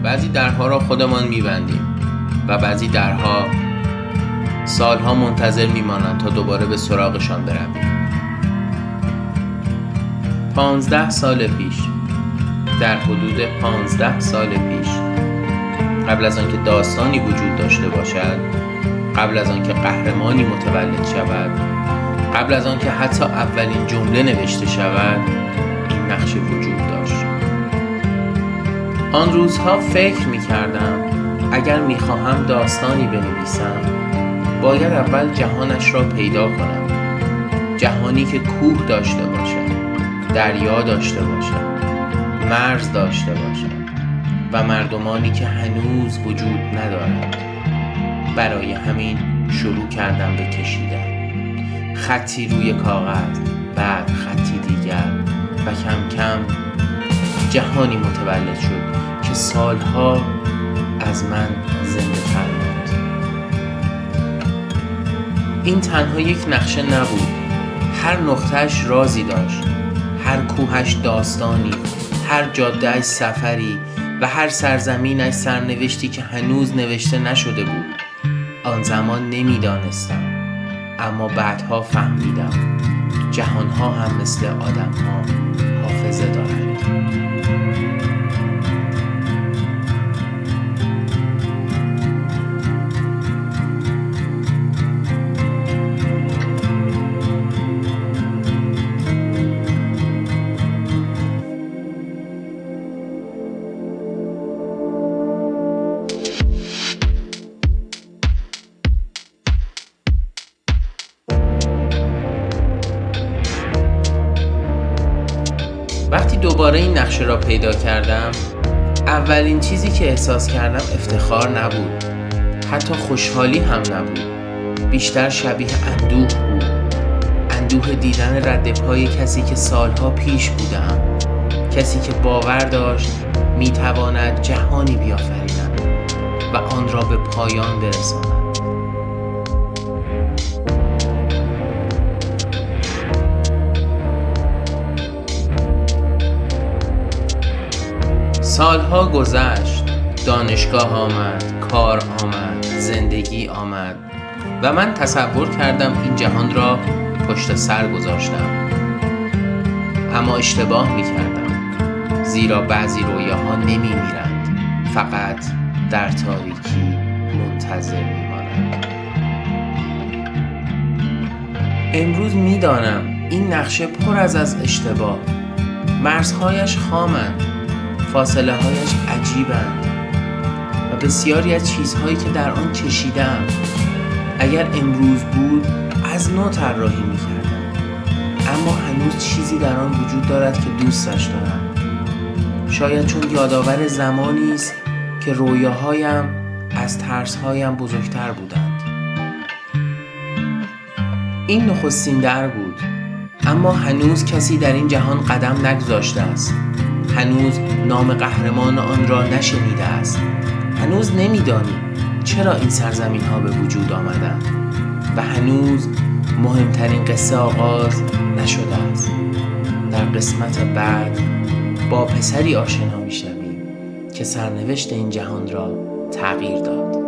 بعضی درها را خودمان می‌بندیم و بعضی درها سالها منتظر می‌مانند تا دوباره به سراغشان برویم. 15 سال پیش، در حدود 15 سال پیش، قبل از آنکه داستانی وجود داشته باشد، قبل از آنکه قهرمانی متولد شود، قبل از آنکه حتی اولین جمله نوشته شود، این نقشه وجود داشت. آن روزها فکر می‌کردم اگر می‌خواهم داستانی بنویسم، باید اول جهانش را پیدا کنم. جهانی که کوه داشته باشد، دریا داشته باشد، مرز داشته باشد و مردمانی که هنوز وجود ندارند. برای همین شروع کردم به کشیدن. خطی روی کاغذ، بعد خطی دیگر و کم کم جهانی متولد شد که سالها از من زنده تر ماند. این تنها یک نقشه نبود. هر نقطه‌اش رازی داشت، هر کوهش داستانی، هر جاده‌اش سفری و هر سرزمینش سرنوشتی که هنوز نوشته نشده بود. آن زمان نمیدانستم، اما بعدها فهمیدم جهانها هم مثل آدمها حافظه دارند. وقتی دوباره این نقشه را پیدا کردم، اولین چیزی که احساس کردم افتخار نبود، حتی خوشحالی هم نبود، بیشتر شبیه اندوه بود. اندوه دیدن رد پای کسی که سالها پیش بودم، کسی که باور داشت میتواند جهانی بیافریند و آن را به پایان برساند. سالها گذشت، دانشگاه آمد، کار آمد، زندگی آمد و من تصور کردم این جهان را پشت سر گذاشتم. اما اشتباه می کردم، زیرا بعضی رویاها نمی میرند، فقط در تاریکی منتظر می مانند. امروز می دانم این نقشه پر از اشتباه، مرزهایش خامند، فاصله هایش عجیبند و بسیاری از چیزهایی که در آن کشیدم اگر امروز بود از نو طراحی می‌کردم، اما هنوز چیزی در آن وجود دارد که دوستش دارم. شاید چون یادآور زمانی است که رویاهایم از ترسهایم بزرگتر بودند. این نخستین در بود، اما هنوز کسی در این جهان قدم نگذاشته است. هنوز نام قهرمان آن را نشنیده است. هنوز نمی‌دانیم چرا این سرزمین ها به وجود آمدند و هنوز مهمترین قصه آغاز نشده است. در قسمت بعد با پسری آشنا می‌شویم که سرنوشت این جهان را تغییر داد.